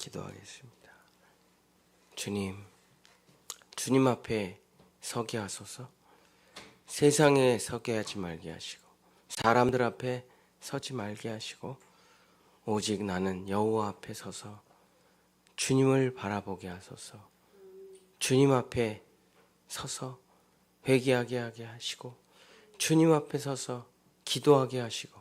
기도하겠습니다. 주님 앞에 서게 하소서. 세상에 서게 하지 말게 하시고 사람들 앞에 서지 말게 하시고 오직 나는 여호와 앞에 서서 주님을 바라보게 하소서. 주님 앞에 서서 회개하게 하게 하시고 주님 앞에 서서 기도하게 하시고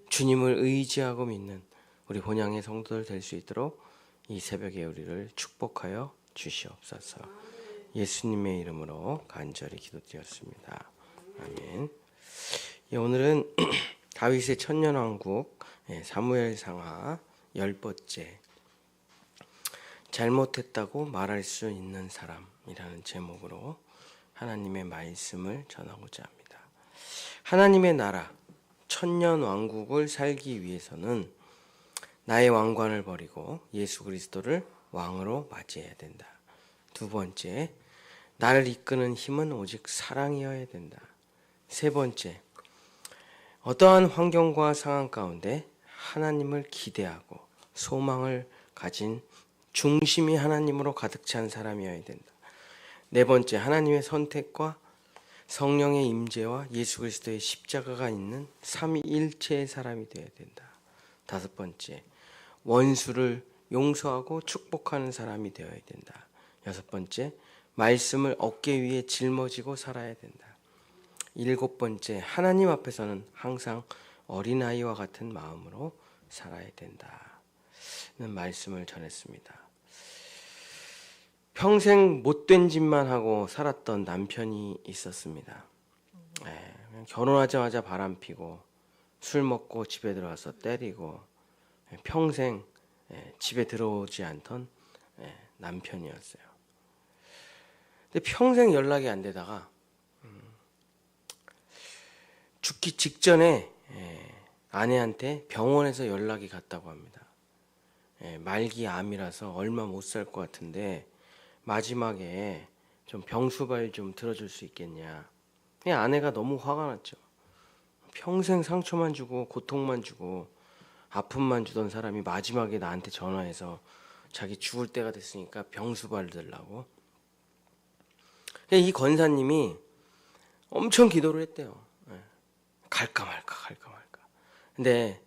주님을 의지하고 믿는 우리 본향의 성도들 될 수 있도록 이 새벽에 우리를 축복하여 주시옵소서. 예수님의 이름으로 간절히 기도드렸습니다. 아멘. 오늘은 다윗의 천년왕국 사무엘상하 10번째 잘못했다고 말할 수 있는 사람이라는 제목으로 하나님의 말씀을 전하고자 합니다. 하나님의 나라 천년왕국을 살기 위해서는 나의 왕관을 버리고 예수 그리스도를 왕으로 맞이해야 된다. 두 번째, 나를 이끄는 힘은 오직 사랑이어야 된다. 세 번째, 어떠한 환경과 상황 가운데 하나님을 기대하고 소망을 가진 중심이 하나님으로 가득 찬 사람이어야 된다. 네 번째, 하나님의 선택과 성령의 임재와 예수 그리스도의 십자가가 있는 삼위일체의 사람이 되어야 된다. 다섯 번째, 원수를 용서하고 축복하는 사람이 되어야 된다. 여섯 번째, 말씀을 어깨 위에 짊어지고 살아야 된다. 일곱 번째, 하나님 앞에서는 항상 어린아이와 같은 마음으로 살아야 된다는 말씀을 전했습니다. 평생 못된 짓만 하고 살았던 남편이 있었습니다. 그냥 결혼하자마자 바람피고 술 먹고 집에 들어와서 때리고 평생 집에 들어오지 않던 남편이었어요. 근데 평생 연락이 안 되다가 죽기 직전에 아내한테 병원에서 연락이 갔다고 합니다. 말기 암이라서 얼마 못 살 것 같은데 마지막에 좀 병수발 좀 들어줄 수 있겠냐. 아내가 너무 화가 났죠. 평생 상처만 주고 고통만 주고 아픔만 주던 사람이 마지막에 나한테 전화해서 자기 죽을 때가 됐으니까 병수발 들라고. 이 권사님이 엄청 기도를 했대요. 갈까 말까 갈까 말까. 근데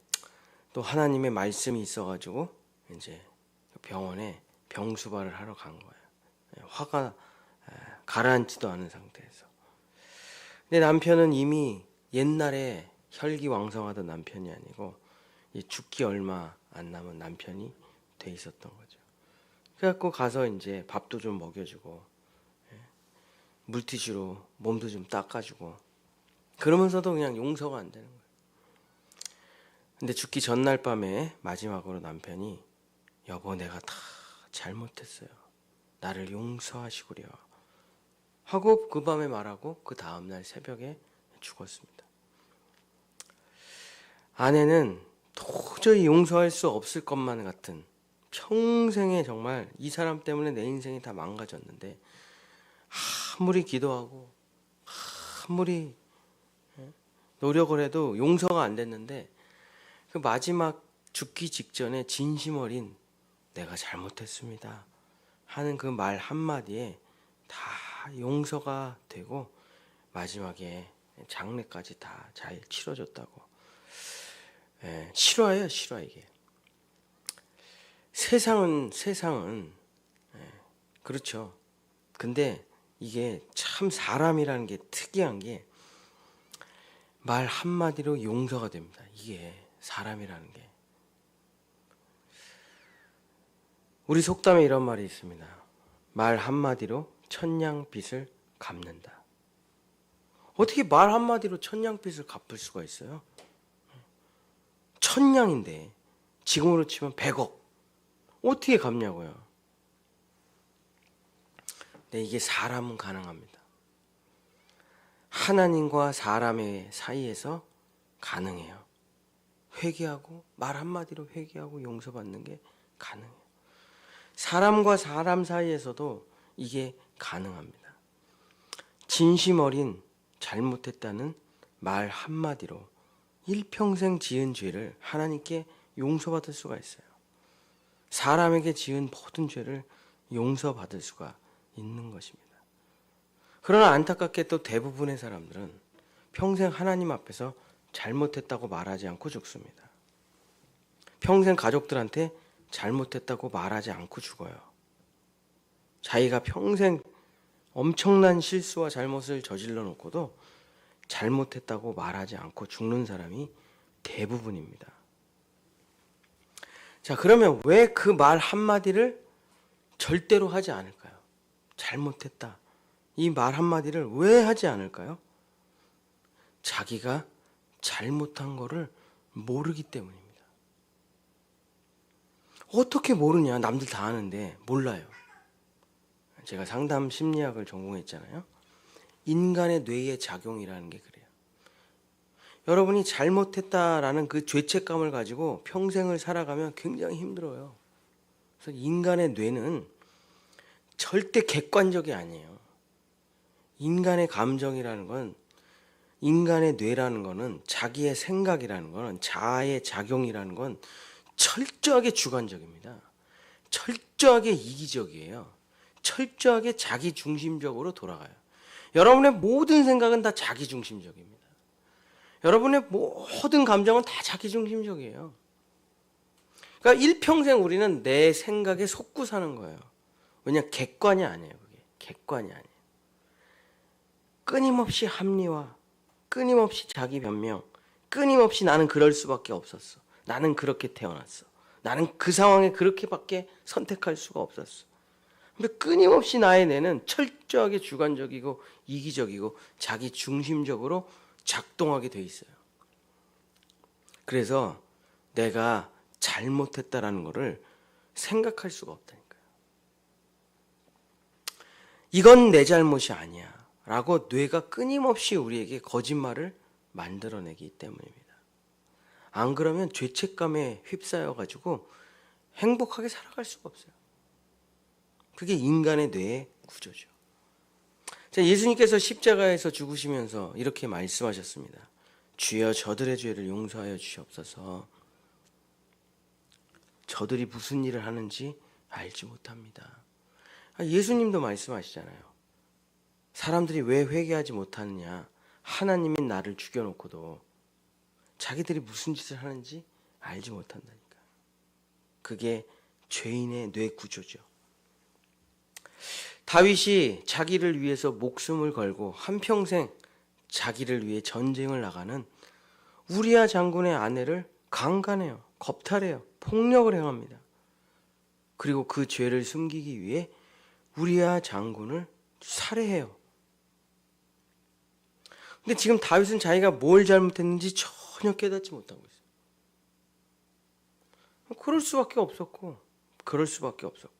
또 하나님의 말씀이 있어가지고 이제 병원에 병수발을 하러 간 거예요. 화가 가라앉지도 않은 상태에서. 근데 남편은 이미 옛날에 혈기왕성하던 남편이 아니고 죽기 얼마 안 남은 남편이 돼 있었던 거죠. 그래갖고 가서 이제 밥도 좀 먹여주고 물티슈로 몸도 좀 닦아주고 그러면서도 그냥 용서가 안 되는 거예요. 근데 죽기 전날 밤에 마지막으로 남편이 여보 내가 다 잘못했어요. 나를 용서하시구려 하고 그 밤에 말하고 그 다음날 새벽에 죽었습니다. 아내는 도저히 용서할 수 없을 것만 같은 평생에 정말 이 사람 때문에 내 인생이 다 망가졌는데 아무리 기도하고 아무리 노력을 해도 용서가 안 됐는데 그 마지막 죽기 직전에 진심 어린 내가 잘못했습니다 하는 그 말 한마디에 다 용서가 되고 마지막에 장례까지 다 잘 치러줬다고. 실화예요, 실화 이게. 세상은 그렇죠. 근데 이게 참 사람이라는 게 특이한 게 말 한마디로 용서가 됩니다. 이게 사람이라는 게. 우리 속담에 이런 말이 있습니다. 말 한마디로 천냥빚을 갚는다. 어떻게 말 한마디로 천냥빚을 갚을 수가 있어요? 천냥인데 지금으로 치면 100억. 어떻게 갚냐고요. 근데 이게 사람은 가능합니다. 하나님과 사람의 사이에서 가능해요. 회개하고 말 한마디로 회개하고 용서받는 게 가능해요. 사람과 사람 사이에서도 이게 가능합니다. 진심 어린 잘못했다는 말 한마디로 일평생 지은 죄를 하나님께 용서받을 수가 있어요. 사람에게 지은 모든 죄를 용서받을 수가 있는 것입니다. 그러나 안타깝게 또 대부분의 사람들은 평생 하나님 앞에서 잘못했다고 말하지 않고 죽습니다. 평생 가족들한테 잘못했다고 말하지 않고 죽어요. 자기가 평생 엄청난 실수와 잘못을 저질러 놓고도 잘못했다고 말하지 않고 죽는 사람이 대부분입니다. 자, 그러면 왜 그 말 한마디를 절대로 하지 않을까요? 잘못했다. 이 말 한마디를 왜 하지 않을까요? 자기가 잘못한 거를 모르기 때문입니다. 어떻게 모르냐? 남들 다 아는데 몰라요. 제가 상담 심리학을 전공했잖아요. 인간의 뇌의 작용이라는 게 그래요. 여러분이 잘못했다라는 그 죄책감을 가지고 평생을 살아가면 굉장히 힘들어요. 그래서 인간의 뇌는 절대 객관적이 아니에요. 인간의 감정이라는 건, 인간의 뇌라는 거는, 자기의 생각이라는 거는, 자아의 작용이라는 건 철저하게 주관적입니다. 철저하게 이기적이에요. 철저하게 자기중심적으로 돌아가요. 여러분의 모든 생각은 다 자기중심적입니다. 여러분의 모든 감정은 다 자기중심적이에요. 그러니까 일평생 우리는 내 생각에 속고 사는 거예요. 왜냐? 객관이 아니에요. 그게 객관이 아니에요. 끊임없이 합리화, 끊임없이 자기 변명, 끊임없이 나는 그럴 수밖에 없었어. 나는 그렇게 태어났어. 나는 그 상황에 그렇게밖에 선택할 수가 없었어. 근데 끊임없이 나의 뇌는 철저하게 주관적이고 이기적이고 자기 중심적으로 작동하게 돼 있어요. 그래서 내가 잘못했다라는 것을 생각할 수가 없다니까요. 이건 내 잘못이 아니야 라고 뇌가 끊임없이 우리에게 거짓말을 만들어내기 때문입니다. 안 그러면 죄책감에 휩싸여가지고 행복하게 살아갈 수가 없어요. 그게 인간의 뇌의 구조죠. 자, 예수님께서 십자가에서 죽으시면서 이렇게 말씀하셨습니다. 주여 저들의 죄를 용서하여 주시옵소서. 저들이 무슨 일을 하는지 알지 못합니다. 예수님도 말씀하시잖아요. 사람들이 왜 회개하지 못하느냐. 하나님이 나를 죽여놓고도 자기들이 무슨 짓을 하는지 알지 못한다니까. 그게 죄인의 뇌 구조죠. 다윗이 자기를 위해서 목숨을 걸고 한평생 자기를 위해 전쟁을 나가는 우리아 장군의 아내를 강간해요. 겁탈해요. 폭력을 행합니다. 그리고 그 죄를 숨기기 위해 우리아 장군을 살해해요. 근데 지금 다윗은 자기가 뭘 잘못했는지 전혀 깨닫지 못하고 있어요. 그럴 수밖에 없었고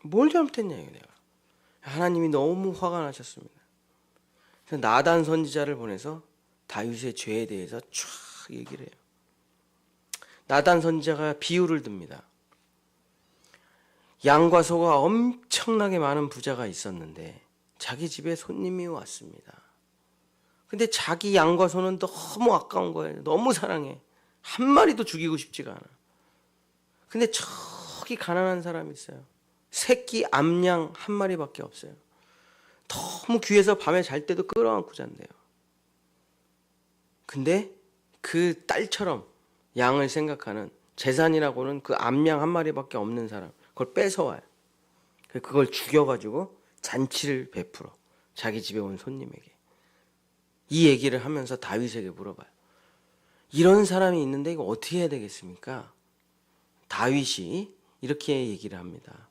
뭘 잘못했냐 이거 내가. 하나님이 너무 화가 나셨습니다. 그래서 나단 선지자를 보내서 다윗의 죄에 대해서 쫙 얘기를 해요. 나단 선지자가 비유를 듭니다. 양과 소가 엄청나게 많은 부자가 있었는데 자기 집에 손님이 왔습니다. 근데 자기 양과 소는 너무 아까운 거예요. 너무 사랑해. 한 마리도 죽이고 싶지가 않아. 근데 저기 가난한 사람이 있어요. 새끼 암양 한 마리밖에 없어요. 너무 귀해서 밤에 잘 때도 끌어안고 잔대요. 근데 그 딸처럼 양을 생각하는, 재산이라고는 그 암양 한 마리밖에 없는 사람, 그걸 뺏어와요. 그걸 죽여가지고 잔치를 베풀어. 자기 집에 온 손님에게. 이 얘기를 하면서 다윗에게 물어봐요. 이런 사람이 있는데 이거 어떻게 해야 되겠습니까? 다윗이 이렇게 얘기를 합니다.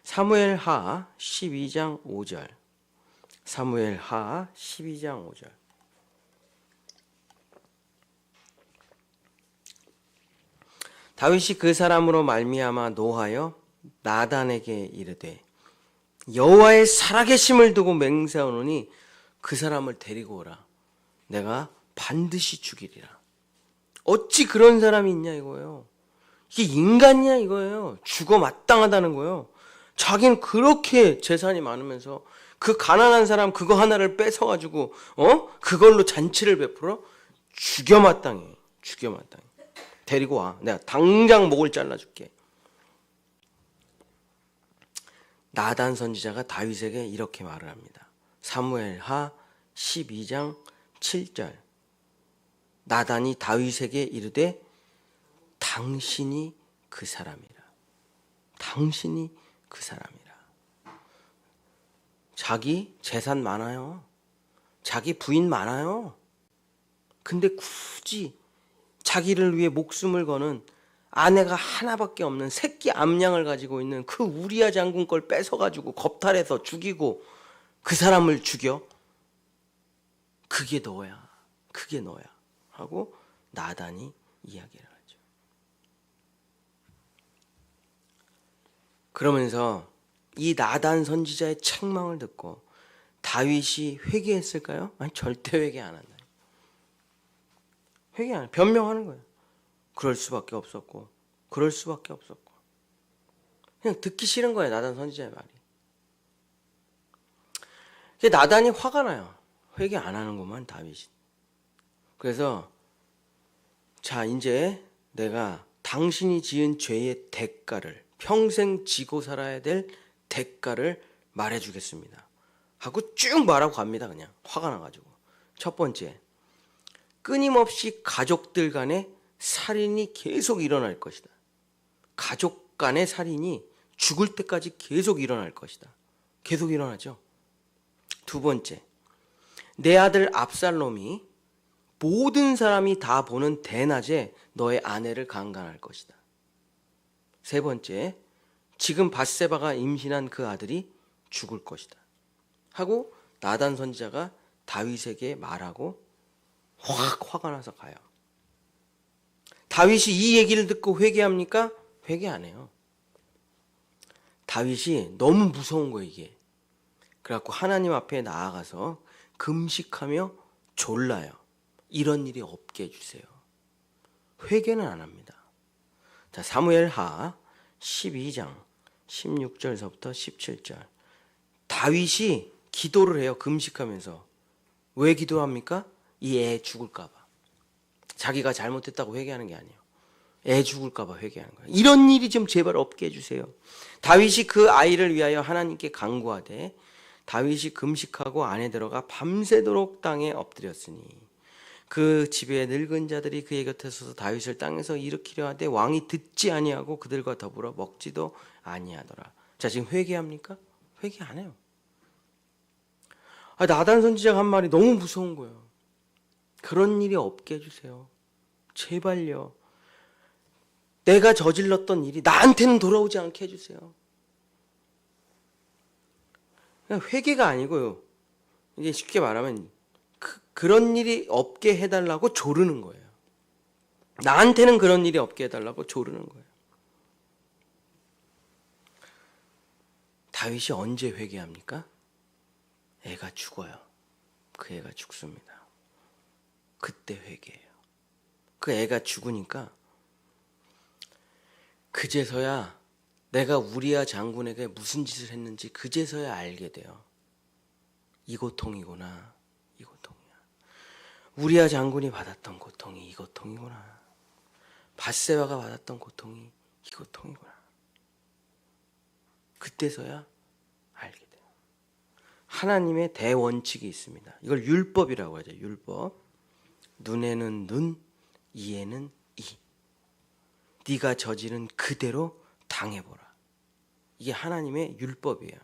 사무엘하 12장 5절. 사무엘하 12장 5절. 다윗이 그 사람으로 말미암아 노하여 나단에게 이르되 여호와의 살아계심을 두고 맹세하노니 그 사람을 데리고 오라. 내가 반드시 죽이리라. 어찌 그런 사람이 있냐 이거예요. 이게 인간이냐 이거예요. 죽어 마땅하다는 거예요. 자기는 그렇게 재산이 많으면서 그 가난한 사람 그거 하나를 뺏어가지고 그걸로 잔치를 베풀어? 죽여 마땅해. 죽여 마땅해. 데리고 와. 내가 당장 목을 잘라줄게. 나단 선지자가 다윗에게 이렇게 말을 합니다. 사무엘하 12장 7절. 나단이 다윗에게 이르되 당신이 그 사람이라. 당신이 그 사람이라. 자기 재산 많아요. 자기 부인 많아요. 근데 굳이 자기를 위해 목숨을 거는 아내가 하나밖에 없는 새끼 암양을 가지고 있는 그 우리야 장군 걸 뺏어가지고 겁탈해서 죽이고 그 사람을 죽여? 그게 너야. 그게 너야. 하고 나단이 이야기를 하죠. 그러면서 이 나단 선지자의 책망을 듣고 다윗이 회개했을까요? 아니, 절대 회개 안 한다. 회개 안 해. 변명하는 거예요. 그럴 수밖에 없었고, 그럴 수밖에 없었고. 그냥 듣기 싫은 거예요, 나단 선지자의 말이. 나단이 화가 나요. 회개 안 하는구만, 다윗이. 그래서, 자, 이제 내가 당신이 지은 죄의 대가를, 평생 지고 살아야 될 대가를 말해주겠습니다. 하고 쭉 말하고 갑니다, 그냥. 화가 나가지고. 첫 번째, 끊임없이 가족들 간에 살인이 계속 일어날 것이다. 가족 간의 살인이 죽을 때까지 계속 일어날 것이다. 계속 일어나죠. 두 번째, 내 아들 압살롬이 모든 사람이 다 보는 대낮에 너의 아내를 강간할 것이다. 세 번째, 지금 밧세바가 임신한 그 아들이 죽을 것이다. 하고 나단 선지자가 다윗에게 말하고 확 화가 나서 가요. 다윗이 이 얘기를 듣고 회개합니까? 회개 안 해요. 다윗이 너무 무서운 거예요, 이게. 그래갖고 하나님 앞에 나아가서 금식하며 졸라요. 이런 일이 없게 해주세요. 회개는 안 합니다. 자, 사무엘하 12장 16절서부터 17절. 다윗이 기도를 해요, 금식하면서. 왜 기도합니까? 이 애 죽을까 봐. 자기가 잘못했다고 회개하는 게 아니에요. 애 죽을까 봐 회개하는 거예요. 이런 일이 좀 제발 없게 해주세요. 다윗이 그 아이를 위하여 하나님께 간구하되 다윗이 금식하고 안에 들어가 밤새도록 땅에 엎드렸으니 그 집에 늙은 자들이 그의 곁에 서서 다윗을 땅에서 일으키려 하되 왕이 듣지 아니하고 그들과 더불어 먹지도 아니하더라. 자, 지금 회개합니까? 회개 안 해요. 나단 선지자가 한 말이 너무 무서운 거예요. 그런 일이 없게 해주세요. 제발요. 내가 저질렀던 일이 나한테는 돌아오지 않게 해주세요. 그냥 회개가 아니고요. 이게 쉽게 말하면 그런 일이 없게 해달라고 조르는 거예요. 나한테는 그런 일이 없게 해달라고 조르는 거예요. 다윗이 언제 회개합니까? 애가 죽어요. 그 애가 죽습니다. 그때 회개해요. 그 애가 죽으니까 그제서야 내가 우리야 장군에게 무슨 짓을 했는지 그제서야 알게 돼요. 이 고통이구나. 이 고통이야. 우리야 장군이 받았던 고통이 이 고통이구나. 밧세바가 받았던 고통이 이 고통이구나. 그때서야 알게 돼요. 하나님의 대원칙이 있습니다. 이걸 율법이라고 하죠. 율법. 눈에는 눈, 이에는 이. 네가 저지른 그대로 당해보라. 이게 하나님의 율법이에요.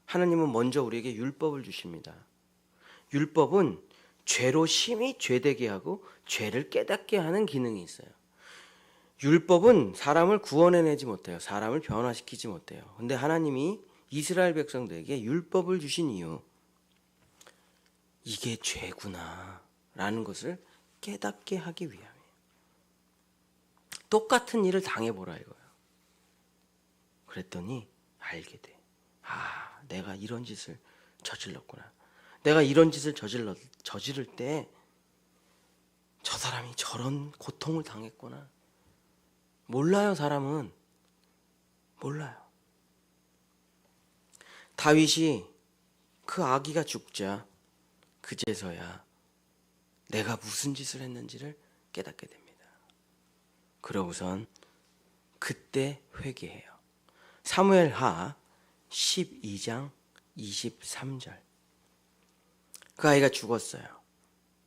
하나님은 먼저 우리에게 율법을 주십니다. 율법은 죄로 심히 죄되게 하고 죄를 깨닫게 하는 기능이 있어요. 율법은 사람을 구원해내지 못해요. 사람을 변화시키지 못해요. 근데 하나님이 이스라엘 백성들에게 율법을 주신 이유, 이게 죄구나 라는 것을 깨닫게 하기 위함이에요. 똑같은 일을 당해보라 이거예요. 그랬더니 알게 돼. 내가 이런 짓을 저질렀구나. 내가 이런 짓을 저지를 때 저 사람이 저런 고통을 당했구나. 몰라요, 사람은. 몰라요. 다윗이 그 아기가 죽자 그제서야 내가 무슨 짓을 했는지를 깨닫게 됩니다. 그러고선 그때 회개해요. 사무엘하 12장 23절. 그 아이가 죽었어요.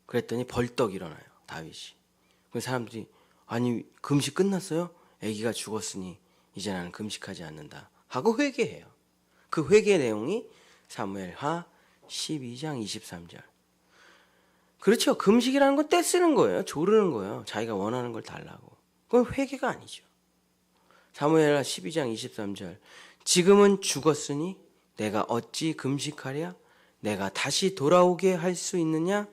그랬더니 벌떡 일어나요, 다윗이. 그 사람들이 아니 금식 끝났어요? 아기가 죽었으니 이제 나는 금식하지 않는다 하고 회개해요. 그 회개 내용이 사무엘하 12장 23절. 그렇죠. 금식이라는 건 떼쓰는 거예요. 조르는 거예요. 자기가 원하는 걸 달라고. 그건 회개가 아니죠. 사무엘하 12장 23절. 지금은 죽었으니 내가 어찌 금식하랴? 내가 다시 돌아오게 할 수 있느냐?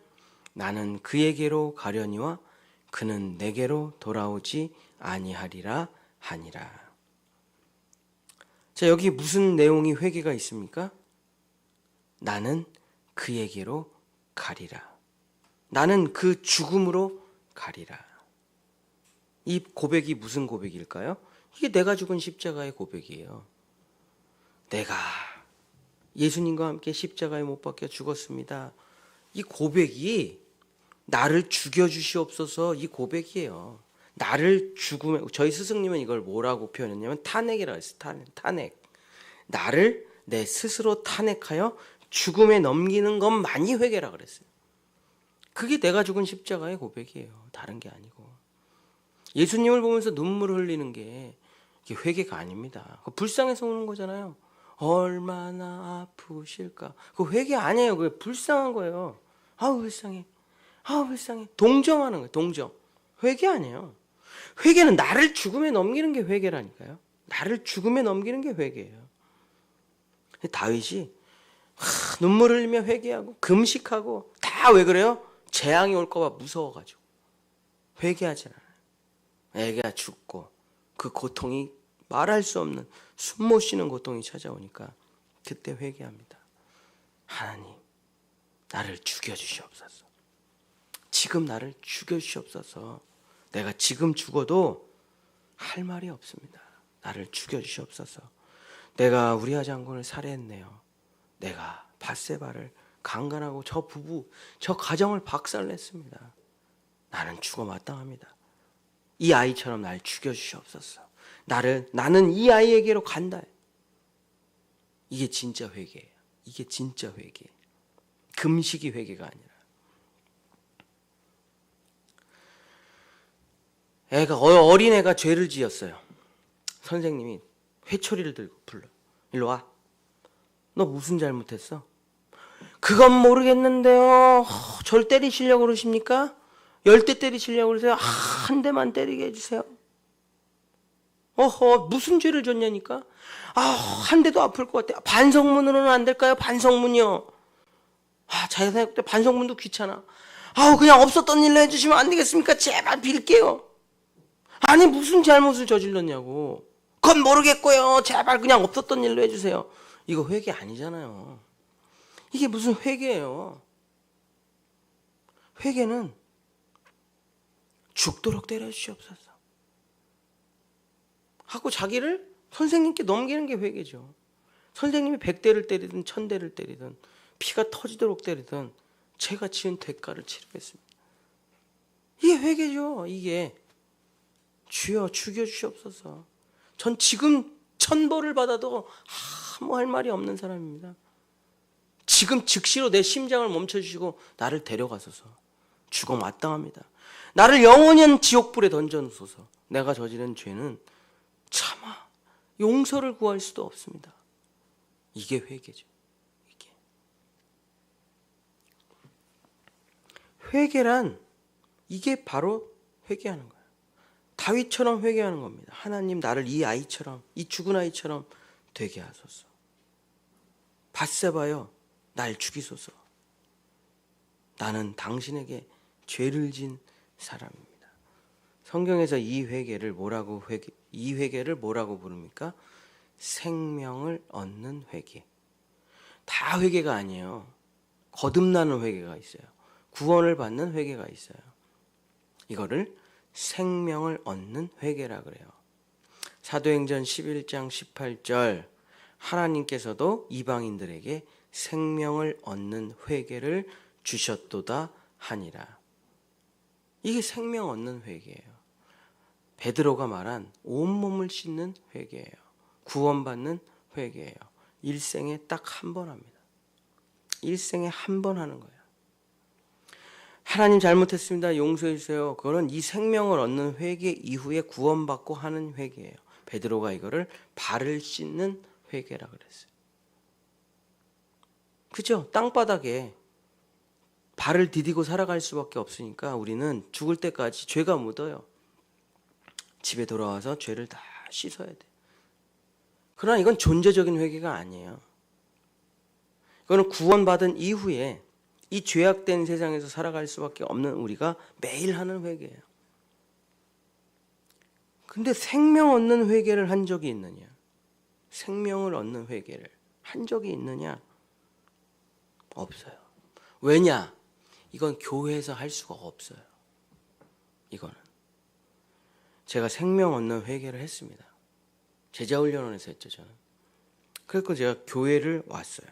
나는 그에게로 가려니와 그는 내게로 돌아오지 아니하리라 하니라. 자, 여기 무슨 내용이 회개가 있습니까? 나는 그에게로 가리라. 나는 그 죽음으로 가리라. 이 고백이 무슨 고백일까요? 이게 내가 죽은 십자가의 고백이에요. 내가 예수님과 함께 십자가에 못 박혀 죽었습니다. 이 고백이 나를 죽여주시옵소서, 이 고백이에요. 나를 죽음에, 저희 스승님은 이걸 뭐라고 표현했냐면 탄핵이라고 했어요. 탄핵. 나를 내 스스로 탄핵하여 죽음에 넘기는 것만이 회개라 그랬어요. 그게 내가 죽은 십자가의 고백이에요. 다른 게 아니고. 예수님을 보면서 눈물을 흘리는 게 이게 회개가 아닙니다. 불쌍해서 우는 거잖아요. 얼마나 아프실까. 그 회개 아니에요. 그게 불쌍한 거예요. 아우 불쌍해. 아우 불쌍해. 동정하는 거예요. 동정. 회개 아니에요. 회개는 나를 죽음에 넘기는 게 회개라니까요. 나를 죽음에 넘기는 게 회개예요. 다윗이 눈물 흘리며 회개하고 금식하고 다 왜 그래요? 재앙이 올까 봐 무서워가지고 회개하지 않아요. 애가 죽고 그 고통이 말할 수 없는 숨 못 쉬는 고통이 찾아오니까 그때 회개합니다. 하나님, 나를 죽여주시옵소서. 지금 나를 죽여주시옵소서. 내가 지금 죽어도 할 말이 없습니다. 나를 죽여주시옵소서. 내가 우리아 장군을 살해했네요. 내가 밧세바를 강간하고 저 부부, 저 가정을 박살냈습니다. 나는 죽어 마땅합니다. 이 아이처럼 날 죽여주시옵소서. 나는 이 아이에게로 간다. 이게 진짜 회개예요. 이게 진짜 회개. 금식이 회개가 아니라. 어린애가 죄를 지었어요. 선생님이 회초리를 들고 불러. 일로 와. 너 무슨 잘못했어? 그건 모르겠는데요. 절 때리시려고 그러십니까? 10대 때리시려고 그러세요? 한 대만 때리게 해주세요. 무슨 죄를 졌냐니까? 한 대도 아플 것 같아. 반성문으로는 안 될까요? 반성문이요. 자기가 생각할 때 반성문도 귀찮아. 그냥 없었던 일로 해주시면 안 되겠습니까? 제발 빌게요. 아니 무슨 잘못을 저질렀냐고. 그건 모르겠고요. 제발 그냥 없었던 일로 해주세요. 이거 회개 아니잖아요. 이게 무슨 회개예요. 회개는 죽도록 때려주시옵소서 하고 자기를 선생님께 넘기는 게 회개죠. 선생님이 100대를 때리든 1000대를 때리든 피가 터지도록 때리든 제가 지은 대가를 치르겠습니다. 이게 회개죠. 이게 주여 죽여주시옵소서. 전 지금 천벌을 받아도 아무 할 말이 없는 사람입니다. 지금 즉시로 내 심장을 멈춰주시고 나를 데려가소서. 죽어 마땅합니다. 나를 영원한 지옥불에 던져놓으소서. 내가 저지른 죄는 차마 용서를 구할 수도 없습니다. 이게 회개죠. 회개란 이게 바로 회개하는 거예요. 다윗처럼 회개하는 겁니다. 하나님 나를 이 아이처럼, 이 죽은 아이처럼 되게 하소서. 밧세바여 날 죽이소서. 나는 당신에게 죄를 진 사람입니다. 성경에서 이 회개를 뭐라고 부릅니까? 생명을 얻는 회개. 다 회개가 아니에요. 거듭나는 회개가 있어요. 구원을 받는 회개가 있어요. 이거를 생명을 얻는 회개라 그래요. 사도행전 11장 18절 하나님께서도 이방인들에게 생명을 얻는 회개를 주셨도다 하니라. 이게 생명 얻는 회개예요. 베드로가 말한 온몸을 씻는 회개예요. 구원받는 회개예요. 일생에 딱 한 번 합니다. 일생에 한 번 하는 거예요. 하나님 잘못했습니다. 용서해 주세요. 그거는 이 생명을 얻는 회개 이후에 구원받고 하는 회개예요. 베드로가 이거를 발을 씻는 회개라 그랬어요. 그죠? 땅바닥에 발을 디디고 살아갈 수밖에 없으니까 우리는 죽을 때까지 죄가 묻어요. 집에 돌아와서 죄를 다 씻어야 돼. 그러나 이건 존재적인 회개가 아니에요. 이거는 구원받은 이후에 이 죄악된 세상에서 살아갈 수밖에 없는 우리가 매일 하는 회개예요. 근데 생명 얻는 회개를 한 적이 있느냐? 생명을 얻는 회개를 한 적이 있느냐? 없어요. 왜냐? 이건 교회에서 할 수가 없어요. 이거는. 제가 생명 얻는 회개를 했습니다. 제자훈련원에서 했죠, 저는. 그래서 제가 교회를 왔어요.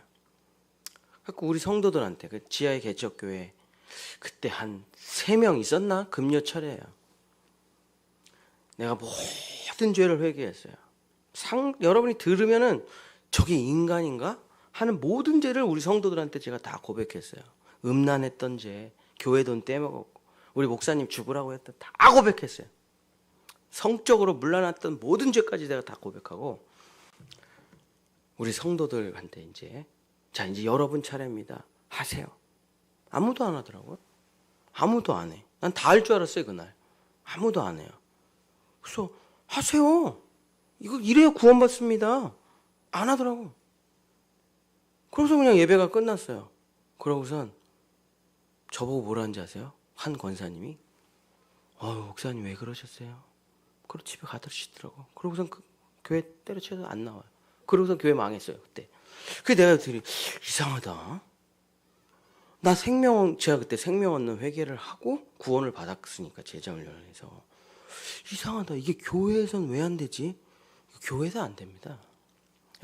그래서 우리 성도들한테 그 지하의 개척교회 그때 한 3명 있었나? 금요철에요. 내가 모든 죄를 회개했어요. 여러분이 들으면은 저게 인간인가? 하는 모든 죄를 우리 성도들한테 제가 다 고백했어요. 음란했던 죄, 교회 돈 떼먹었고, 우리 목사님 죽으라고 했던 다 고백했어요. 성적으로 물러났던 모든 죄까지 내가 다 고백하고, 우리 성도들한테 이제 여러분 차례입니다. 하세요. 아무도 안 하더라고요. 아무도 안 해. 난 다 할 줄 알았어요, 그날. 아무도 안 해요. 그래서 하세요. 이거 이래야 구원받습니다. 안 하더라고. 그래서 그냥 예배가 끝났어요. 그러고선 저보고 뭐라는지 아세요? 한 권사님이 목사님 왜 그러셨어요? 그리고 집에 가더시더라고. 그러고선 그 교회 때려쳐서 안 나와요. 그러고선 교회 망했어요, 그때. 그래서 내가 들이 이상하다. 제가 그때 생명 얻는 회개를 하고 구원을 받았으니까 제자훈련에서 이상하다. 이게 교회에선 왜 안 되지? 교회에서 안 됩니다.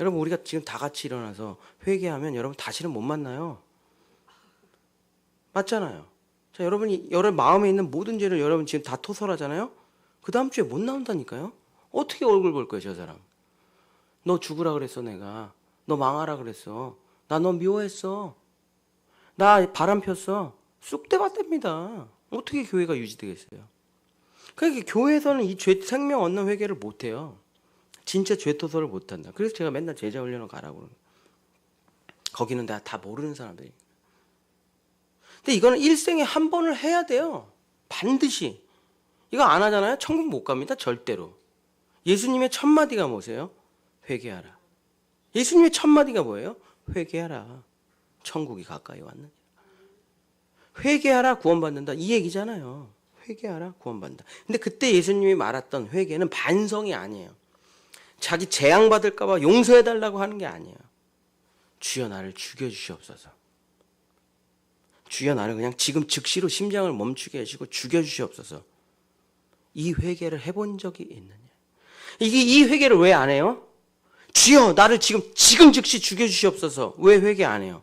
여러분 우리가 지금 다 같이 일어나서 회개하면 여러분 다시는 못 만나요. 맞잖아요. 자, 여러분 마음에 있는 모든 죄를 여러분 지금 다 토설하잖아요. 그 다음 주에 못 나온다니까요. 어떻게 얼굴 볼 거예요, 저 사람? 너 죽으라 그랬어, 내가. 너 망하라 그랬어. 나 너 미워했어. 나 바람 폈어. 쑥대밭됩니다. 어떻게 교회가 유지되겠어요? 그러니까 교회에서는 이 생명 얻는 회개를 못 해요. 진짜 죄토설을 못 한다. 그래서 제가 맨날 제자훈련을 가라고 그러는 거예요. 거기는 다 모르는 사람들이. 근데 이거는 일생에 한 번을 해야 돼요. 반드시. 이거 안 하잖아요? 천국 못 갑니다. 절대로. 예수님의 첫 마디가 뭐세요? 회개하라. 예수님의 첫 마디가 뭐예요? 회개하라. 천국이 가까이 왔느냐. 회개하라 구원받는다. 이 얘기잖아요. 회개하라 구원받는다. 근데 그때 예수님이 말했던 회개는 반성이 아니에요. 자기 재앙받을까 봐 용서해달라고 하는 게 아니에요. 주여 나를 죽여주시옵소서. 주여 나를 그냥 지금 즉시로 심장을 멈추게 해주시고 죽여주시옵소서. 이 회개를 해본 적이 있느냐. 이 회개를 왜 안 해요? 주여 나를 지금 즉시 죽여주시옵소서. 왜 회개 안 해요?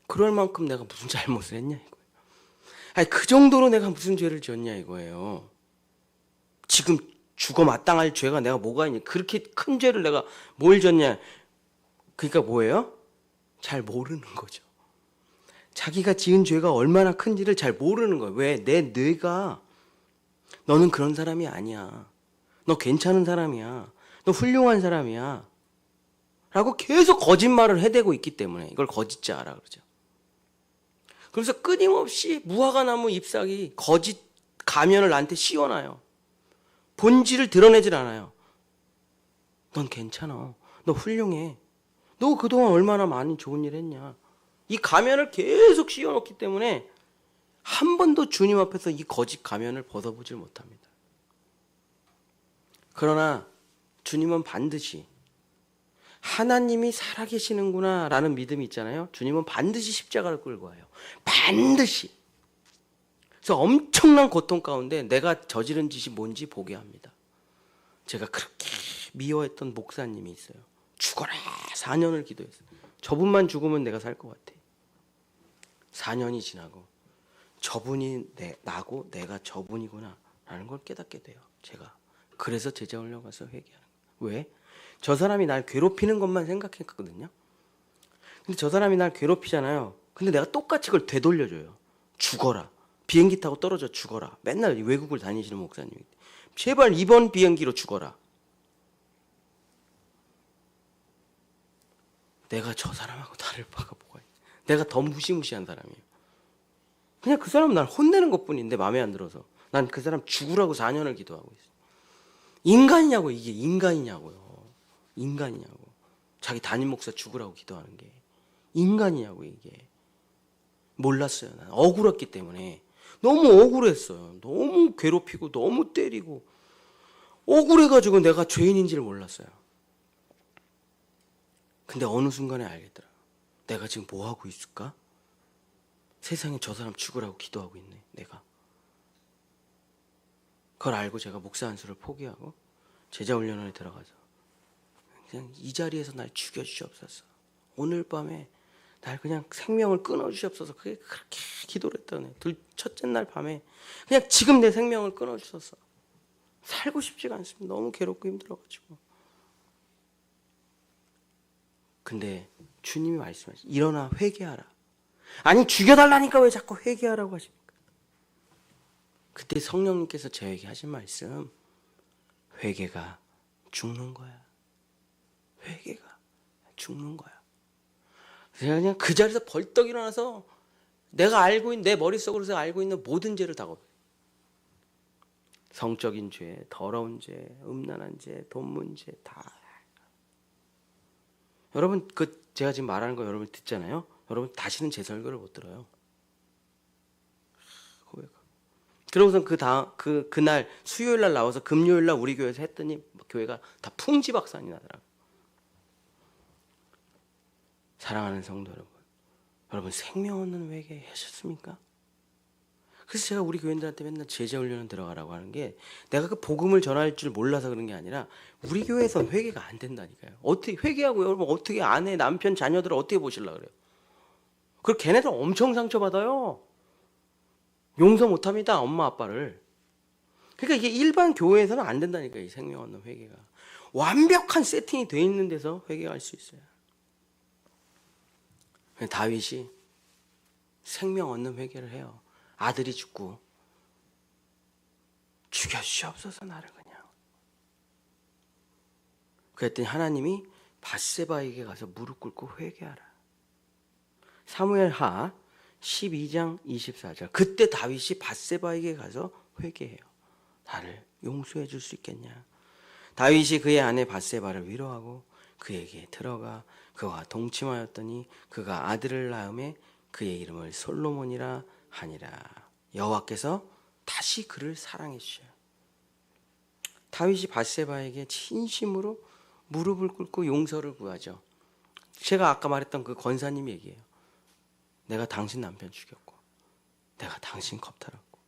그럴 만큼 내가 무슨 잘못을 했냐 이거예요. 아니 그 정도로 내가 무슨 죄를 지었냐 이거예요. 지금 죽어 마땅할 죄가 내가 뭐가 있냐. 그렇게 큰 죄를 내가 뭘 졌냐. 그러니까 뭐예요? 잘 모르는 거죠. 자기가 지은 죄가 얼마나 큰지를 잘 모르는 거예요. 왜? 내 뇌가 너는 그런 사람이 아니야. 너 괜찮은 사람이야. 너 훌륭한 사람이야. 라고 계속 거짓말을 해대고 있기 때문에 이걸 거짓자라 그러죠. 그래서 끊임없이 무화과나무 잎사귀 거짓 가면을 나한테 씌워놔요. 본질을 드러내질 않아요. 넌 괜찮아. 너 훌륭해. 너 그동안 얼마나 많이 좋은 일 했냐. 이 가면을 계속 씌워놓기 때문에 한 번도 주님 앞에서 이 거짓 가면을 벗어보질 못합니다. 그러나 주님은 반드시 하나님이 살아계시는구나 라는 믿음이 있잖아요. 주님은 반드시 십자가를 끌고 와요. 반드시. 그래서 엄청난 고통 가운데 내가 저지른 짓이 뭔지 보게 합니다. 제가 그렇게 미워했던 목사님이 있어요. 죽어라 4년을 기도했어요. 저분만 죽으면 내가 살 것 같아. 4년이 지나고 저분이 나고 내가 저분이구나 라는 걸 깨닫게 돼요. 제가. 그래서 제자훈련 가서 회개하는 거예요. 왜? 저 사람이 날 괴롭히는 것만 생각했거든요. 근데 저 사람이 날 괴롭히잖아요. 근데 내가 똑같이 그걸 되돌려줘요. 죽어라. 비행기 타고 떨어져 죽어라. 맨날 외국을 다니시는 목사님이. 제발 이번 비행기로 죽어라. 내가 저 사람하고 다를 바가 뭐가 있어. 내가 더 무시무시한 사람이에요. 그냥 그 사람은 날 혼내는 것뿐인데 마음에 안 들어서. 난 그 사람 죽으라고 4년을 기도하고 있어요. 인간이냐고. 이게 인간이냐고요. 인간이냐고. 자기 담임 목사 죽으라고 기도하는 게 인간이냐고. 이게 몰랐어요. 난 억울했기 때문에. 너무 억울했어요. 너무 괴롭히고 너무 때리고 억울해가지고 내가 죄인인지를 몰랐어요. 근데 어느 순간에 알겠더라. 내가 지금 뭐 하고 있을까? 세상에 저 사람 죽으라고 기도하고 있네. 내가. 그걸 알고 제가 목사 안수를 포기하고 제자훈련원에 들어가서 그냥 이 자리에서 날 죽여주시옵소서. 오늘 밤에 날 그냥 생명을 끊어주시옵소서. 그게 그렇게 기도를 했다네. 첫째 날 밤에 그냥 지금 내 생명을 끊어주셔서. 살고 싶지가 않습니다. 너무 괴롭고 힘들어가지고. 근데 주님이 말씀하시죠. 일어나 회개하라. 아니 죽여달라니까 왜 자꾸 회개하라고 하십니까? 그때 성령님께서 저에게 하신 말씀. 회개가 죽는 거야. 회개가 죽는 거야. 제가 그냥 그 자리에서 벌떡 일어나서 내가 알고 있는 내 머릿속으로서 알고 있는 모든 죄를 다 걷어요. 성적인 죄, 더러운 죄, 음란한 죄, 돈 문제 다. 여러분 제가 지금 말하는 거 여러분 듣잖아요. 여러분 다시는 제 설교를 못 들어요. 그러고선 그날 수요일 날 나와서 금요일 날 우리 교회에서 했더니 교회가 다 풍지박산이 나더라고요. 사랑하는 성도 여러분 생명 얻는 회개 하셨습니까? 그래서 제가 우리 교인들한테 맨날 제자훈련을 들어가라고 하는 게 내가 그 복음을 전할 줄 몰라서 그런 게 아니라 우리 교회에선 회개가 안 된다니까요. 어떻게 회개하고 여러분 어떻게 아내, 남편, 자녀들을 어떻게 보시려고 그래요? 그리고 걔네들 엄청 상처받아요. 용서 못합니다. 엄마 아빠를. 그러니까 이게 일반 교회에서는 안 된다니까요. 이 생명 얻는 회개가. 완벽한 세팅이 돼 있는 데서 회개할 수 있어요. 다윗이 생명 얻는 회개를 해요. 아들이 죽고 죽여주시옵소서 나를 그냥. 그랬더니 하나님이 밧세바에게 가서 무릎 꿇고 회개하라. 사무엘하 12장 24절. 그때 다윗이 밧세바에게 가서 회개해요. 나를 용서해 줄 수 있겠냐. 다윗이 그의 아내 밧세바를 위로하고 그에게 들어가 그와 동침하였더니 그가 아들을 낳음에 그의 이름을 솔로몬이라 하니라. 여호와께서 다시 그를 사랑해 주셔요. 다윗이 밧세바에게 진심으로 무릎을 꿇고 용서를 구하죠. 제가 아까 말했던 그 권사님 얘기예요. 내가 당신 남편 죽였고 내가 당신 겁탈았고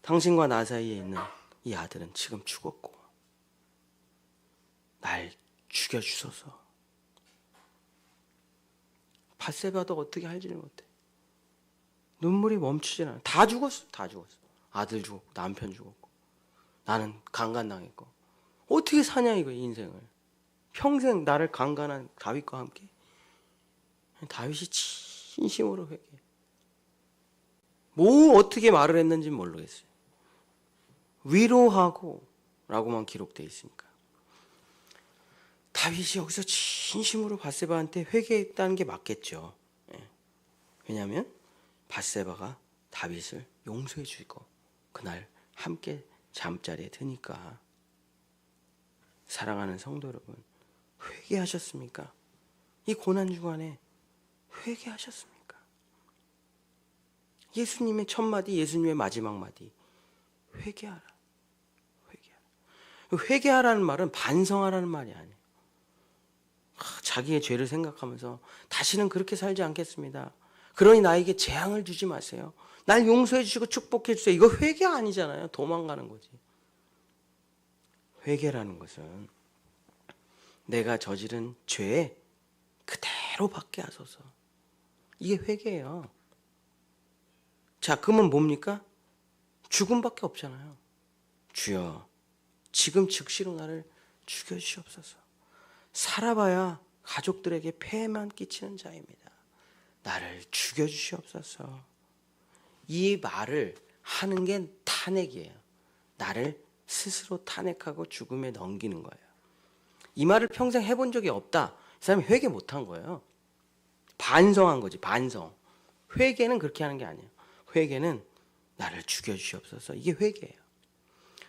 당신과 나 사이에 있는 이 아들은 지금 죽었고 날 죽여주소서. 밧세바도 어떻게 할지를 못해. 눈물이 멈추질 않아. 다 죽었어. 다 죽었어. 아들 죽었고 남편 죽었고 나는 강간당했고 어떻게 사냐 이거 인생을. 평생 나를 강간한 다윗과 함께. 다윗이 진심으로 회개. 뭐 어떻게 말을 했는지는 모르겠어요. 위로하고 라고만 기록되어 있으니까. 다윗이 여기서 진심으로 밧세바한테 회개했다는 게 맞겠죠. 왜냐하면 밧세바가 다윗을 용서해 주고 그날 함께 잠자리에 드니까. 사랑하는 성도 여러분, 회개하셨습니까? 이 고난 주간에 회개하셨습니까? 예수님의 첫 마디, 예수님의 마지막 마디. 회개하라. 회개하라. 회개하라는 말은 반성하라는 말이 아니에요. 자기의 죄를 생각하면서 다시는 그렇게 살지 않겠습니다. 그러니 나에게 재앙을 주지 마세요. 날 용서해 주시고 축복해 주세요. 이거 회개 아니잖아요. 도망가는 거지. 회개라는 것은 내가 저지른 죄에 그대로 받게 하소서. 이게 회개예요. 자, 그러면 뭡니까? 죽음밖에 없잖아요. 주여 지금 즉시로 나를 죽여주시옵소서. 살아봐야 가족들에게 폐해만 끼치는 자입니다. 나를 죽여주시옵소서. 이 말을 하는 게 탄핵이에요. 나를 스스로 탄핵하고 죽음에 넘기는 거예요. 이 말을 평생 해본 적이 없다. 이 사람이 회개 못한 거예요. 반성한 거지, 반성. 회개는 그렇게 하는 게 아니에요. 회개는 나를 죽여주시옵소서. 이게 회개예요.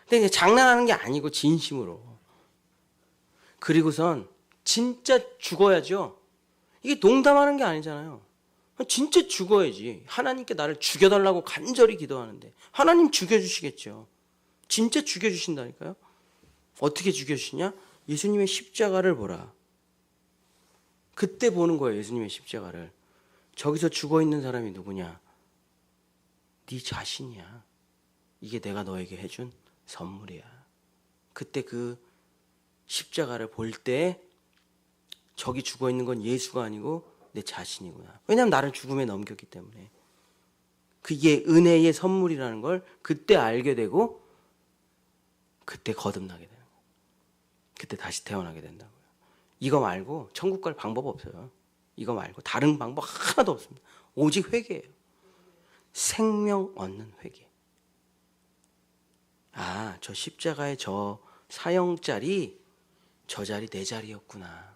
근데 이제 장난하는 게 아니고 진심으로. 그리고선 진짜 죽어야죠. 이게 농담하는 게 아니잖아요. 진짜 죽어야지. 하나님께 나를 죽여달라고 간절히 기도하는데 하나님 죽여주시겠죠. 진짜 죽여주신다니까요. 어떻게 죽여주시냐? 예수님의 십자가를 보라. 그때 보는 거예요. 예수님의 십자가를. 저기서 죽어있는 사람이 누구냐? 네 자신이야. 이게 내가 너에게 해준 선물이야. 그때 그 십자가를 볼 때 저기 죽어있는 건 예수가 아니고 내 자신이구나. 왜냐하면 나를 죽음에 넘겼기 때문에. 그게 은혜의 선물이라는 걸 그때 알게 되고 그때 거듭나게 되는 거예요. 그때 다시 태어나게 된다고요. 이거 말고 천국 갈 방법 없어요. 이거 말고 다른 방법 하나도 없습니다. 오직 회개예요. 생명 얻는 회개. 아, 저 십자가의 저 사형자리, 저 자리 내 자리였구나.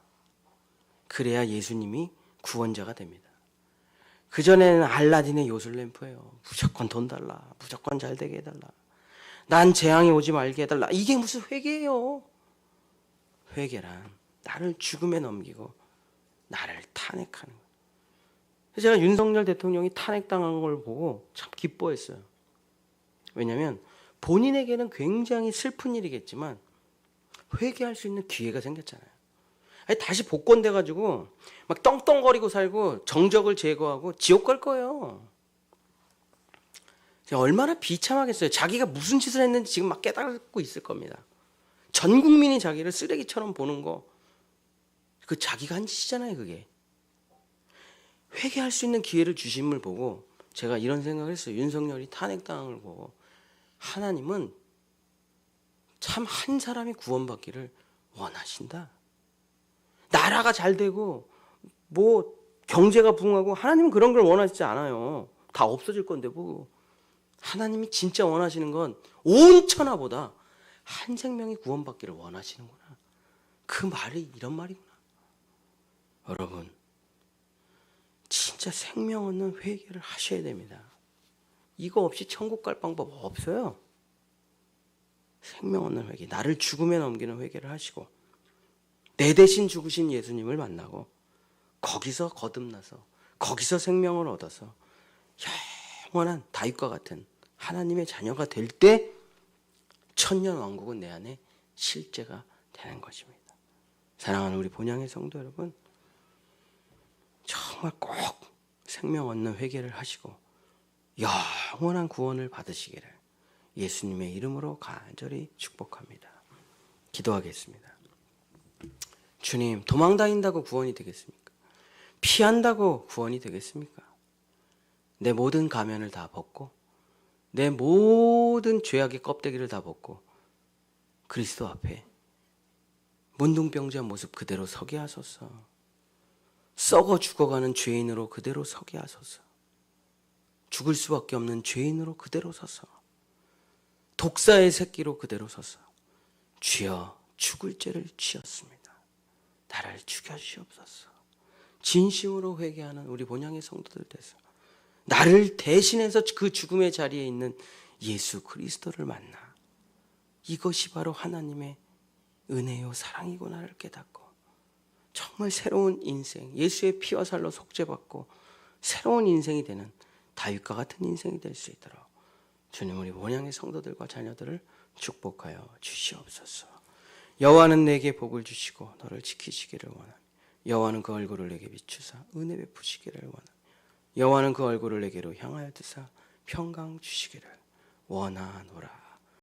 그래야 예수님이 구원자가 됩니다. 그전에는 알라딘의 요술램프예요. 무조건 돈 달라. 무조건 잘 되게 해달라. 난 재앙이 오지 말게 해달라. 이게 무슨 회개예요. 회개란 나를 죽음에 넘기고 나를 탄핵하는 거예요. 제가 윤석열 대통령이 탄핵당한 걸 보고 참 기뻐했어요. 왜냐하면 본인에게는 굉장히 슬픈 일이겠지만 회개할 수 있는 기회가 생겼잖아요. 아니, 다시 복권돼가지고 막 떵떵거리고 살고 정적을 제거하고 지옥 갈 거예요. 얼마나 비참하겠어요. 자기가 무슨 짓을 했는지 지금 막 깨닫고 있을 겁니다. 전 국민이 자기를 쓰레기처럼 보는 거, 그 자기가 한 짓이잖아요, 그게. 회개할 수 있는 기회를 주심을 보고 제가 이런 생각을 했어요. 윤석열이 탄핵당한 걸 보고 하나님은 참 한 사람이 구원받기를 원하신다. 나라가 잘 되고 뭐 경제가 부흥하고 하나님은 그런 걸 원하시지 않아요. 다 없어질 건데 뭐. 하나님이 진짜 원하시는 건 온 천하보다 한 생명이 구원받기를 원하시는구나. 그 말이 이런 말이구나. 여러분, 진짜 생명 얻는 회개를 하셔야 됩니다. 이거 없이 천국 갈 방법 없어요. 생명 얻는 회개, 나를 죽음에 넘기는 회개를 하시고 내 대신 죽으신 예수님을 만나고 거기서 거듭나서 거기서 생명을 얻어서 영원한 다윗과 같은 하나님의 자녀가 될 때 천년 왕국은 내 안에 실제가 되는 것입니다. 사랑하는 우리 본향의 성도 여러분, 정말 꼭 생명 얻는 회개를 하시고 영원한 구원을 받으시기를 예수님의 이름으로 간절히 축복합니다. 기도하겠습니다. 주님, 도망다닌다고 구원이 되겠습니까? 피한다고 구원이 되겠습니까? 내 모든 가면을 다 벗고 내 모든 죄악의 껍데기를 다 벗고 그리스도 앞에 문둥병자 모습 그대로 서게 하소서. 썩어 죽어가는 죄인으로 그대로 서게 하소서. 죽을 수밖에 없는 죄인으로 그대로 서서 독사의 새끼로 그대로 서서 주여 죽을 죄를 지었습니다. 나를 죽여주시옵소서. 진심으로 회개하는 우리 본향의 성도들 돼서 나를 대신해서 그 죽음의 자리에 있는 예수 그리스도를 만나 이것이 바로 하나님의 은혜요 사랑이구나를 깨닫고 정말 새로운 인생, 예수의 피와 살로 속죄받고 새로운 인생이 되는 다윗과 같은 인생이 될 수 있도록 주님 우리 본향의 성도들과 자녀들을 축복하여 주시옵소서. 여호와는 내게 복을 주시고 너를 지키시기를 원하며 여호와는 그 얼굴을 내게 비추사 은혜 베푸시기를 원하며 여호와는 그 얼굴을 내게로 향하여 드사 평강 주시기를 원하노라.